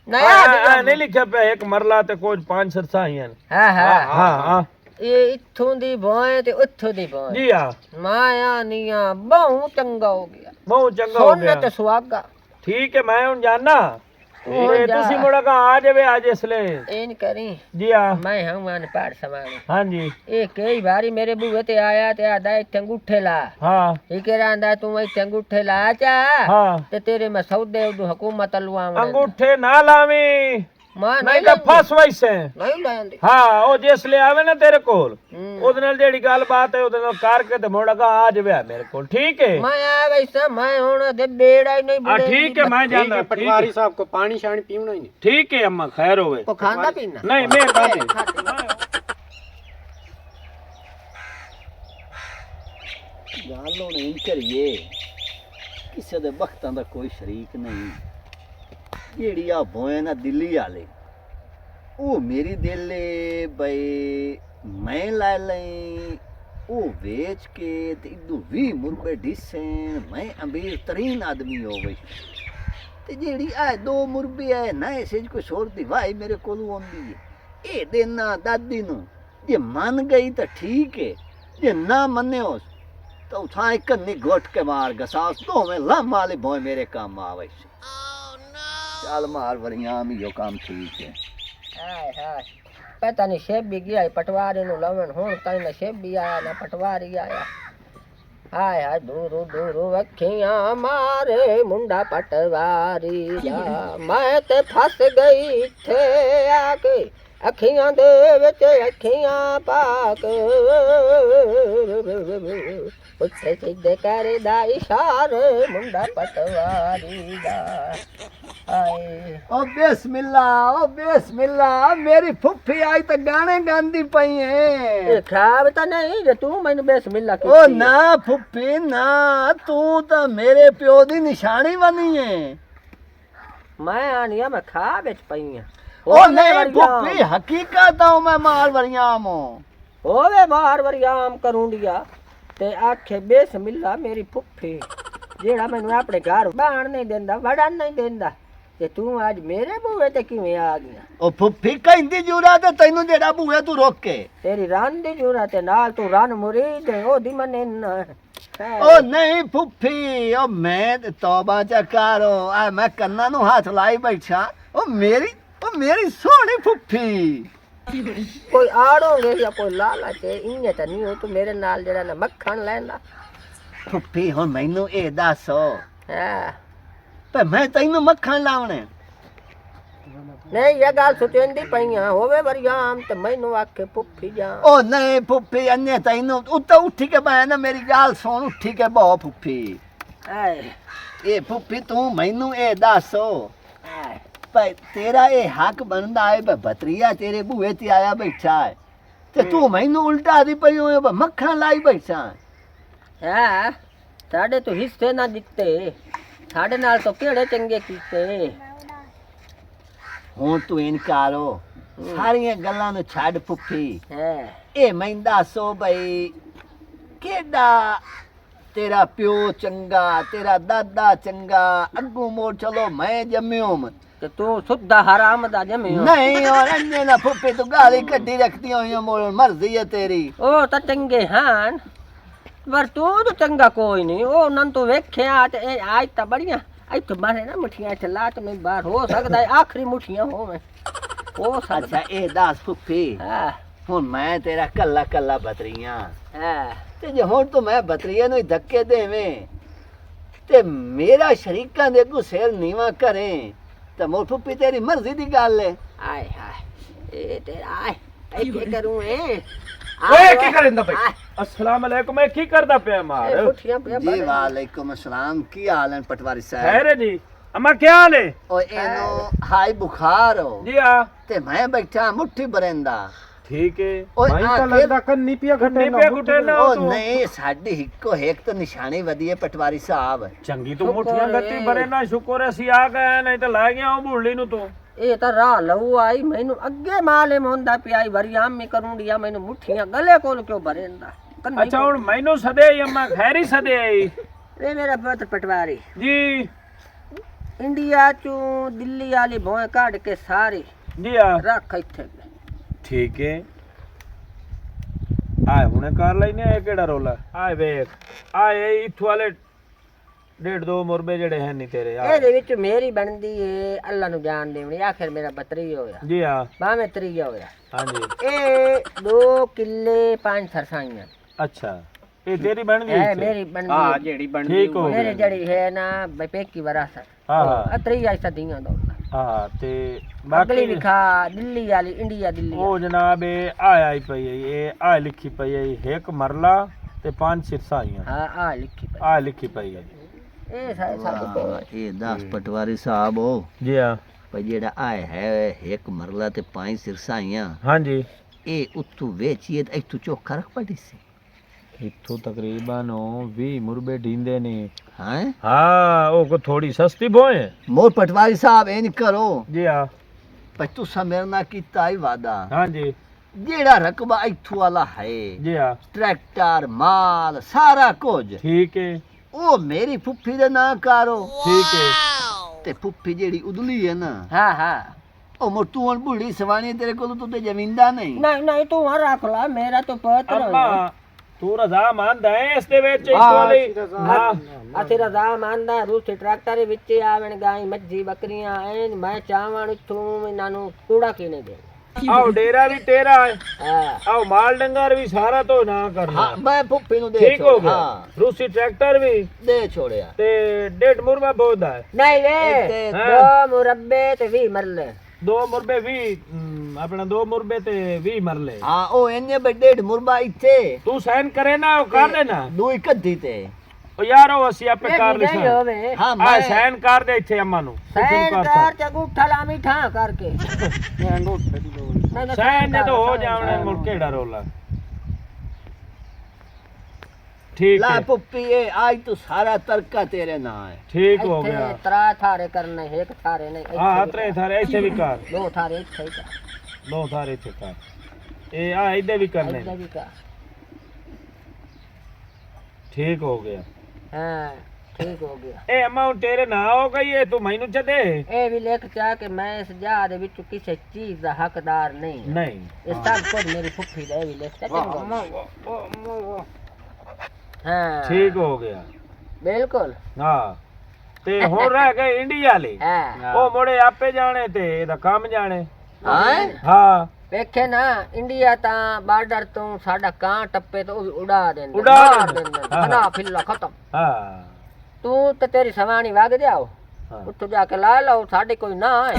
ਨया ਨਹੀਂ ਲਿਖਿਆ ਪਿਆ ਇੱਕ ਮਰਲਾ ਤੇ ਕੁਝ ਪੰਜ ਸਿਰਸਾਂ ਆਈਆਂ ਨੇ ਹਾਂ ਹਾਂ ਹਾਂ ਹਾਂ ਇਹ ਇੱਥੋਂ ਦੀ ਭੋਏ ਤੇ ਉੱਥੋਂ ਦੀ ਭੋਏ ਜੀ ਹਾਂ ਮਾਇਆ ਨੀਆਂ ਬਹੁਤ ਚੰਗਾ ਹੋ ਗਿਆ ਬਹੁਤ ਚੰਗਾ ਹੋ ਸੋਨੇ ਗਿਆ ਤੇ ਸੁਹਾਗਾ ਠੀਕ ਹੈ ਮੈਂ ਹੁਣ ਜਾਣਾ ਉਹ ਤੇ ਜਾ। ਤੁਸੀਂ ਮੁੜਕਾ ਆ ਜਾਵੇ ਅੱਜ ਇਸਲੇ ਇਹ ਨਹੀਂ ਕਰੀ ਜੀ ਹਾਂ ਮੈਂ ਹਾਂ ਮਨ ਪਾੜ ਸਮਾਨ ਹਾਂਜੀ ਇਹ ਕਈ ਵਾਰੀ ਮੇਰੇ ਬੂਹੇ ਤੇ ਆਇਆ ਤੇ ਆਦਾ ਇੱਥੇ ਅੰਗੂਠੇ ਲਾ ਹਾਂ ਇਹ ਕਹਿੰਦਾ ਤੂੰ ਇੱਥੇ ਅੰਗੂਠੇ ਲਾ ਚਾ ਹਾਂ ਤੇ ਤੇਰੇ ਮੈਂ ਸੌਦੇ ਉਦੋਂ ਹਕੂਮਤ ਲਵਾਵਾਂ ਅੰਗੂਠੇ ਨਾ ਲਾਵੀਂ ਮਾਂ ਨਹੀਂ ਤਾਂ ਫਸ ਵੈਸੇ ਨਹੀਂ ਲੈਂਦੀ ਹਾਂ ਉਹ ਜਿਸ ਲਈ ਆਵੇ ਨਾ ਤੇਰੇ ਕੋਲ ਹੂੰ। ਉਹਦੇ ਨਾਲ ਜਿਹੜੀ ਗੱਲਬਾਤ ਹੈ ਉਹਦੇ ਨਾਲ ਕਰਕੇ ਤੇ ਮੁੜਕਾ ਆ ਜਾਵੇ ਮੇਰੇ ਕੋਲ ਠੀਕ ਹੈ ਮੈਂ ਆ ਵੈਸਾ ਮੈਂ ਹੁਣ ਦੇ ਬੇੜਾ ਹੀ ਨਹੀਂ ਹਾਂ ਠੀਕ ਹੈ ਮੈਂ ਜਾਣਾ ਪਟਵਾਰੀ ਸਾਹਿਬ ਕੋ ਪਾਣੀ ਸ਼ਾਣੀ ਪੀਉਣਾ ਹੀ ਨਹੀਂ ਠੀਕ ਹੈ ਅੰਮਾ ਖੈਰ ਹੋਵੇ ਕੋ ਖਾਂਦਾ ਪੀਣਾ ਨਹੀਂ ਮਿਹਰਬਾਨੀ ਗੱਲ ਹੁਣ ਇੰਝ ਕਰੀਏ ਕਿਸੇ ਦੇ ਵਕਤਾਂ ਦਾ ਕੋਈ ਸ਼ਰੀਕ ਨਹੀਂ ਜਿਹੜੀ ਆ ਭੋਏ ਨਾ ਦਿੱਲੀ ਵਾਲੇ ਉਹ ਮੇਰੀ ਦਿਲ ਏ ਬਈ ਮੈਂ ਲੈ ਲਈ ਉਹ ਵੇਚ ਕੇ ਤੇ ਇਦੂ 20 ਮੁਰਬੇ ਢਿੱਸਣ ਮੈਂ ਅਮੀਰ ਤਰੀਨ ਆਦਮੀ ਹੋ ਗਈ ਤੇ ਜਿਹੜੀ ਆ 2 ਮੁਰਬੇ ਹੈ ਨਾ ਇਸੇ ਕੋਈ ਸ਼ੋਰ ਦੀ ਵਾਈ ਮੇਰੇ ਕੋਲ ਆਉਂਦੀ ਹੈ ਇਹ ਦੇਣਾ ਦਾਦੀ ਨੂੰ ਜੇ ਮੰਨ ਗਈ ਤਾਂ ਠੀਕ ਹੈ ਜੇ ਨਾ ਮੰਨਿਓ ਤਾਂ ਉਠਾ ਇੱਕ ਨੀ ਘੁੱਟ ਕੇ ਮਾਰ ਗਸਾਸ ਦੋਵੇਂ ਲੰਮ ਵਾਲੇ ਭੋਏ ਮੇਰੇ ਕੰਮ ਆਵੇ ਚੱਲ ਮਾਰ ਵਰੀਆਂ ਵੀ ਉਹ ਕੰਮ ਠੀਕ ਹੈ ਹਾਏ ਹਾਏ ਪਤਾ ਨਹੀਂ ਸ਼ੇਬ ਵੀ ਗਿਆ ਪਟਵਾਰੀ ਨੂੰ ਲਵਣ ਹੁਣ ਤਾਂ ਨਾ ਸ਼ੇਬ ਵੀ ਆਇਆ ਨਾ ਪਟਵਾਰੀ ਆਇਆ ਹਾਏ ਹਾਏ ਦੂਰੋਂ ਦੂਰੋਂ ਅੱਖੀਆਂ ਮਾਰੇ ਮੁੰਡਾ ਪਟਵਾਰੀ ਦਾ ਮੈਂ ਤੇ ਫਸ ਗਈ ਇੱਥੇ ਆ ਕੇ ਅੱਖੀਆਂ ਦੇ ਵਿੱਚ ਅੱਖੀਆਂ ਪਾ ਕੇ ਉੱਥੇ ਸਿੱਧੇ ਕਰਦਾ ਇਸ਼ਾਰੇ ਮੁੰਡਾ ਪਟਵਾਰੀ ਦਾ ਆਏ ਓ ਬਿਸਮਿਲ੍ਲਾ ਮੇਰੀ ਫੁੱਫੀ ਆਈ ਤਾਂ ਗਾਣੇ ਗਾਉਂਦੀ ਪਈ ਏ ਇਹ ਖਾਬ ਤਾਂ ਨਹੀਂ ਜੇ ਤੂੰ ਮੈਨੂੰ ਬਿਸਮਿਲ੍ਲਾ ਕੀਤੀ ਓ ਨਾ ਫੁੱਫੀ ਨਾ ਤੂੰ ਤਾਂ ਮੇਰੇ ਪਿਓ ਦੀ ਨਿਸ਼ਾਨੀ ਬਣੀ ਏ ਮੈਂ ਆਣੀਆ ਮੈਂ ਖਾਬ ਵਿੱਚ ਪਈ ਆ ਓ ਨਹੀਂ ਫੁੱਫੀ ਹਕੀਕਤ ਆ ਮੈਂ ਮਾਲ ਵਰਿਆਮ ਹੋਵੇ ਬਾਹਰ ਵਰਿਆਮ ਕਰੂੰਡੀਆ ਤੇ ਆਖੇ ਬਿਸਮਿਲ੍ਲਾ ਮੇਰੀ ਫੁੱਫੀ ਜਿਹੜਾ ਮੈਨੂੰ ਆਪਣੇ ਘਰ ਬਾਣ ਨਹੀਂ ਦਿੰਦਾ ਵੜਨ ਨਹੀਂ ਦਿੰਦਾ ਤੇ ਤੂੰ ਅੱਜ ਮੇਰੇ ਬੂਹੇ ਤੇ ਕਿਵੇਂ ਆ ਗਿਆ ਓ ਫੁੱਫੀ ਕਹਿੰਦੀ ਜੂਰਾ ਤੇ ਤੈਨੂੰ ਜਿਹੜਾ ਬੂਹੇ ਤੂੰ ਰੋਕ ਕੇ ਤੇਰੀ ਰਨ ਦੀ ਜੂਰਤ ਹੈ ਨਾਲ ਤੂੰ ਰਨ ਮੁਰੀਦ ਹੈ ਉਹਦੀ ਮੰਨੇ ਨਾ ਓ ਨਹੀਂ ਫੁੱਫੀ ਓ ਮੈਂ ਤੇ ਤੌਬਾ ਚ ਕਰੋ ਆ ਮੈਂ ਕੰਨਾਂ ਨੂੰ ਹੱਥ ਲਾਈ ਬੈਠਾ ਓ ਮੇਰੀ ਸੋਹਣੀ ਫੁੱਫੀ ਕੋਈ ਆੜੋਗੇ ਜਾਂ ਕੋਈ ਲਾਲਚ ਹੈ ਇੰਨੇ ਤਾਂ ਨਹੀਂ ਹੋ ਤੂੰ ਮੇਰੇ ਨਾਲ ਜਿਹੜਾ ਨਾ ਮੱਖਣ ਲੈਂਦਾ ਫੁੱਫੀ ਹੁਣ ਮੈਨੂੰ ਇਹ ਦੱਸੋ ਹਾਂ ਤੇ ਮੈਂ ਤੈਨੂੰ ਮੱਖਣ ਲਾਉਣੇ ਨਹੀਂ ਇਹ ਗੱਲ ਸੁਚੇਂਦੀ ਪਈਆਂ ਹੋਵੇ ਵਰਿਆਮ ਤੇ ਮੈਨੂੰ ਆਖੇ ਪੁੱਫੀ ਜਾ ਓ ਨਹੀਂ ਫੁੱਫੀ ਅੰਨੇ ਤੈਨੂੰ ਉੱਤੇ ਉੱਠੀ ਕੇ ਬੈ ਨਾ ਮੇਰੀ ਗੱਲ ਸੁਣ ਉੱਠੀ ਕੇ ਬਹੁ ਫੁੱਫੀ ਆਏ ਇਹ ਫੁੱਫੀ ਤੂੰ ਮੈਨੂੰ ਇਹ ਦੱਸੋ ਆਏ ਭਾਈ ਤੇਰਾ ਇਹ ਹੱਕ ਬਣਦਾ ਹੈ ਬਤਰੀਆ ਤੇਰੇ ਬੂਹੇ ਤੇ ਆਇਆ ਬੈਠਾ ਹੈ ਤੇ ਤੂੰ ਮੈਨੂੰ ਉਲਟਾ ਦੀ ਪਈ ਹੋਏ ਮੱਖਣ ਲਾਈ ਬੈਠਾ ਹਾਂ ਸਾਡੇ ਤੋਂ ਹਿੱਸੇ ਨਾ ਦਿੱਤੇ ਸਾਡੇ ਨਾਲ ਤਾਂ ਕਿਹੜੇ ਚੰਗੇ ਕੀਤੇ ਹੁਣ ਤੂੰ ਇਨਕਾਰੋ ਸਾਰੀਆਂ ਗੱਲਾਂ ਨੂੰ ਛੱਡ ਫੁੱਫੀ ਹੈ ਇਹ ਮੈਂ ਦੱਸੋ ਬਈ ਕਿਹੜਾ ਤੇਰਾ ਪਿਓ ਚੰਗਾ ਤੇਰਾ ਦਾਦਾ ਚੰਗਾ ਅੱਗੂ ਮੋੜ ਚਲੋ ਮੈਂ ਜੰਮਿਓ ਤੇ ਤੂੰ ਸੁੱਧਾ ਹਰਾਮ ਦਾ ਜਮਿਓ ਨਹੀਂ ਔਰ ਅੰਨੇ ਨਾ ਫੁੱਫੀ ਤੂੰ ਗਾਲੀ ਕੱਢੀ ਰੱਖਦੀ ਹੋਈਆਂ ਮੋੜ ਮਰਜ਼ੀ ਹੈ ਤੇਰੀ ਉਹ ਤਾਂ ਚੰਗੇ ਹਨ ਪਰ ਤੂੰ ਤਾਂ ਚੰਗਾ ਕੋਈ ਨਹੀਂ ਉਹ ਉਹਨਾਂ ਨੂੰ ਵੇਖਿਆ ਤੇ ਇਹ ਅੱਜ ਤਾਂ ਬੜੀਆਂ ਇੱਥੇ ਮਾਰੇ ਨਾ ਮੁੱਠੀਆਂ ਚਲਾ ਤੇ ਮੈਂ ਬਾਹਰ ਹੋ ਸਕਦਾ ਆਖਰੀ ਮੁੱਠੀਆਂ ਹੋਵੇ ਹੋ ਸਕਦਾ ਅੱਛਾ ਇਹ ਦੱਸ ਫੁੱਫੀ ਹਾਂ ਹੁਣ ਮੈਂ ਤੇਰਾ ਕੱਲਾ ਕੱਲਾ ਬਤਰੀਆਂ ਹਾਂ ਤੇ ਜੇ ਹੁਣ ਤੂੰ ਮੈਂ ਬਤਰੀਆਂ ਨੂੰ ਹੀ ਧੱਕੇ ਦੇਵੇਂ ਤੇ ਮੇਰਾ ਸ਼ਰੀਕਾਂ ਦੇ ਅੱਗੋਂ ਸਿਰ ਨੀਵਾ ਕਰੇ ਤਾਂ ਮੋਰ ਫੁੱਫੀ ਤੇਰੀ ਮਰਜ਼ੀ ਦੀ ਗੱਲ ਹੈ ਆਏ ਹਾਏ ਇਹ ਤੇਰਾ ਆਏ ਇੱਥੇ ਕਰੂੰ ਓਏ ਕੀ ਕਰਦਾ ਭਾਈ अस्सलाम वालेकुम मैं की करदा पे मार ਮੁੱਠੀਆਂ ਪਿਆ ਜੀ ਵਾਲੇਕੁਮ अस्सलाम ਕੀ ਹਾਲ ਹੈ ਪਟਵਾਰੀ ਸਾਹਿਬ खैर है जी अम्मा क्या हाल है ਓਏ ਇਹਨੂੰ ਹਾਈ ਬੁਖਾਰ ਹੋ जी हाँ ਤੇ ਮੈਂ ਬੈਠਾ ਮੁੱਠੀ ਬਰੇਂਦਾ ठीक है ਓਏ ਭਾਈ ਆ ਤਾਂ ਕੇ ਲੱਗਦਾ ਕੰਨੀ ਪਿਆ नहीं ਘਟੇ पे गुटे ना ਉਹ तू ਨਹੀਂ ਸਾਡੀ ਇੱਕੋ ਇੱਕ ਤਾਂ ਨਿਸ਼ਾਨੀ ਵਧੀਆ ਪਟਵਾਰੀ ਸਾਹਿਬ चंगी तू मुठियां गत्ती बरे ना शुक्र है सी आ गए नहीं तो ला गया हूं बुढ़ली नु तू ਇਹ ਤਾਂ ਰਾਹ ਲਊ ਆਈ ਮੈਨੂੰ ਅੱਗੇ ਮਾਲਮ ਹੁੰਦਾ ਪਿਆ ਵਰਿਆਮ ਮੀ ਕਰੂੰਡੀਆ ਮੈਨੂੰ ਮੁੱਠੀਆਂ ਗਲੇ ਕੋਲ ਕਿਉਂ ਭਰੇਂਦਾ अच्छा हुन मैनू सदे आई अम्मा खैर ही सदे आई ਇਹ ਮੇਰਾ ਪੁੱਤ ਪਟਵਾਰੀ जी ਇੰਡੀਆ ਚੋਂ ਦਿੱਲੀ ਵਾਲੀ ਭੋਏ ਕੱਢ ਕੇ ਸਾਰੇ जी हाँ ਰੱਖ ਇੱਥੇ ठीक है आए हुने कर लेने आए केड़ा रोला आए वेख आए इथु वाले 1.5-2 मुरबे जड़े हैं नहीं तेरे यार ਇਹਦੇ ਵਿੱਚ ਮੇਰੀ ਬਣਦੀ ਏ ਅੱਲਾ ਨੂੰ ਜਾਣ ਦੇਵਣੀ ਆਖਿਰ ਮੇਰਾ ਬਤਰੀ ਹੋਇਆ जी हाँ ਬਾਵੇਂ ਤਰੀਆ ਹੋਇਆ हाँ जी ਇਹ 2 ਕਿੱਲੇ 5 ਸਰਸਾਈਆਂ अच्छा ये तेरी बन गई ਇਹ इससे? ਮੇਰੀ ਬਣਦੀ ਹਾਂ ਜਿਹੜੀ ਬਣਦੀ ठीक हो ਮੇਰੇ गया ਜੜੀ ਹੈ ਨਾ ਬਪੇਕੀ ਵਰਾਸਤ हाँ हाँ ਅਤਰੀ ਆਈ ਸਦੀਆਂ ਦਾ हाँ ते ਅਗਲੀ बाकी ਵਿਖਾ ਦਿੱਲੀ ਵਾਲੀ ਇੰਡੀਆ ਦਿੱਲੀ ओ जनाब ये आया ही पई है ये आ लिखी पई है एक मरला ते 5 सिरसाइयां ਹਾਂ ਆ ਲਿਖੀ ਪਈ आ लिखी पई है ਇਹ ਸਾਡੇ ਕੋਲ ਇਹ 10 ਪਟਵਾਰੀ ਸਾਹਿਬ ਹੋ जी हाँ ਭਾਈ ਜਿਹੜਾ ਆਏ ਹੈ ਇੱਕ ਮਰਲਾ ਤੇ 5 ਸਿਰਸਾਈਆਂ हाँ जी ਇਹ ਉੱਥੋਂ ਵੇਚੀਏ ਤੇ ਇੱਥੋਂ ਚੋਖਾ ਰੱਖ ਪੜੀ ਸੀ इथों तकरीबन 20 मुरबे ढींदे ने ਹਾਂ हाँ वो को थोड़ी सस्ती भोए है ਮੋਰ ਪਟਵਾਰੀ ਸਾਹਿਬ ਇਹ ਨਹੀਂ ਕਰੋ जी हाँ ਭਾਈ ਤੁਸੀਂ ਮੇਰੇ ਨਾਲ ਕੀਤਾ ਹੀ ਵਾਦਾ हाँ जी ਜਿਹੜਾ ਰਕਬਾ ਇੱਥੋਂ ਵਾਲਾ ਹੈ जी हाँ ਟਰੈਕਟਰ ਮਾਲ ਸਾਰਾ ਕੁਝ ठीक है ਉਹ ਮੇਰੀ ਫੁੱਫੀ ਦੇ ਨਾਂ ਕਰੋ ठीक है ਤੇ ਫੁੱਫੀ ਜਿਹੜੀ ਉਦਲੀ ਹੈ ਨਾ ਹਾਂ ਹਾਂ ਉਹ ਮੋਟੂ ਹੁਣ ਬੁੱਢੀ ਸਵਾਣੀ ਤੇਰੇ ਕੋਲ ਤੂੰ ਤੇ ਜ਼ਮੀਨਦਾ ਨਹੀਂ ਨਹੀਂ ਨਹੀਂ ਤੂੰ ਆ ਰੱਖ ਲੈ ਮੇਰਾ ਤਾਂ ਪੁੱਤਰ अम्मा तू रजा मानदा है इसदे विच इस वाली हाँ ਅਸੀਂ ਰਜ਼ਾ ਮੰਨਦਾ ਰੂਸ ਟਰੈਕਟਰ ਵਿੱਚ ਆਵਣ ਗਾਈ ਮੱਝੀ ਬੱਕਰੀਆਂ ਐ ਮੈਂ ਚਾਹਵਾਂ ਇੱਥੋਂ ਇਹਨਾਂ ਨੂੰ ਕੂੜਾ ਕਿਨੇ ਦੇ आओ डेरा भी तेरा है ਹਾਂ आओ माल डंगर भी सारा तो ना करना ਹਾਂ ਮੈਂ ਫੁੱਫੀ ਨੂੰ ਦੇ ठीक हो ਛੋੜਿਆ। गया ਹਾਂ रूसी ट्रैक्टर भी ਦੇ ਛੋੜਿਆ ते 1.5 मुरबा बहुत है ਨਹੀਂ ਵੇ ਤੇ- ਦੋ ਮੁਰੱਬੇ ਤੇ 20 ਮਰਲੇ ਦੋ ਮੁਰਬੇ 20 ਆਪਣਾ ਦੋ ਮੁਰਬੇ ਤੇ 20 ਮਰਲੇ ਹਾਂ ਉਹ ਇੰਨੇ ਵੱਡੇ ਮੁਰਬਾ ਇੱਥੇ ਤੂੰ ਸਾਈਨ ਕਰੇ ਨਾ ਉਹ ਕਰ ਦੇਣਾ ਦੋ ਕੱਢੀ ਤੇ ਉਹ ਯਾਰ ਉਹ ਅਸੀਂ ਆਪੇ ਕਰ ਨਹੀਂ ਲਿਆ ਹੋਵੇ ਹਾਂ ਆ ਮੈਂ ਸਾਈਨ ਕਰ ਦੇ ਇੱਥੇ ਅੰਮਾ ਨੂੰ ਸੈਨ ਕਰ ਚ ਅੰਗੂਠਾ ਲਾਵੀਂ ਠਾਂ ਕਰਕੇ ਸਾਈਨ ਨੇ ਤਾਂ ਹੋ ਜਾਵਣੇ ਮੁੜ ਕਿਹੜਾ ਰੋਲਾ ਠੀਕ ਲਾ ਹੈ ਪੁੱਪੀ ਇਹ ਆਜ ਤੂੰ ਸਾਰਾ ਤਰਕਾ ਤੇਰੇ ਨਾਂ ਹੈ ਠੀਕ ਹੋ ਗਿਆ ਤਰਾ ਥਾਰੇ ਕਰਨੇ ਇੱਕ ਥਾਰੇ ਨਹੀਂ ਹਾਂ ਤਰੇ ਥਾਰੇ ਇੱਥੇ ਵੀ ਕਰ ਦੋ ਥਾਰੇ ਇੱਥੇ ਹੀ ਕਰ ਦੋ ਥਾਰੇ ਇੱਥੇ ਕਰ ਇਹ ਆ ਇੱਧੇ ਵੀ ਕਰਨੇ ਇੱਧਰ ਵੀ ਕਰ ਠੀਕ ਹੋ ਗਿਆ ਹਾਂ ਠੀਕ ਹੋ ਗਿਆ ਇਹ ਅਮਾਉਂਟ ਤੇਰੇ ਨਾ ਹੋ ਗਈ ਹੈ ਤੂੰ ਮੈਨੂੰ ਚ ਦੇ ਇਹ ਵੀ ਲਿਖ ਚਾ ਕਿ ਮੈਂ ਇਸ ਜਹਾਜ਼ ਦੇ ਵਿੱਚ ਕਿਸੇ ਚੀਜ਼ ਦਾ ਹੱਕਦਾਰ ਨਹੀਂ ਨਹੀਂ ਇਹ ਸਭ ਕੁਝ ਮੇਰੀ ਫੁੱਫੀ ਦਾ ਇਹ ਵੀ ਲਿਖ ਚੰਗਾ ਹਾਂ ਠੀਕ ਹੋ ਗਿਆ ਬਿਲਕੁਲ ਹਾਂ ਤੇ ਹੁਣ ਰਹਿ ਗਏ ਇੰਡੀਆ ਵਾਲੇ ਹਾਂ ਉਹ ਮੁੜੇ ਆਪੇ ਜਾਣੇ ਤੇ ਇਹਦਾ ਕੰਮ ਜਾਣੇ ਹਾਂ ਹਾਂ ਵੇਖੇ ਨਾ ਇੰਡੀਆ ਤਾਂ ਬਾਰਡਰ ਤੋਂ ਸਾਡਾ ਕਾਂ ਟੱਪੇ ਤੋਂ ਉਹ ਵੀ ਉਡਾ ਦਿੰਦੇ ਉਡਾ ਮਾਰ ਦਿੰਦੇ। ਦਿੰਦੇ ਹਾਂ। ਹਨਾ ਫਿੱਲਾ ਖਤਮ ਹਾਂ ਤੂੰ ਤੇ ਤੇਰੀ ਸਵਾਣੀ ਵਗ ਜਾਓ ਹਾਂ ਉੱਥੋਂ ਜਾ ਕੇ ਲਾ ਲਓ ਸਾਡੇ ਕੋਈ ਨਾ ਹੈ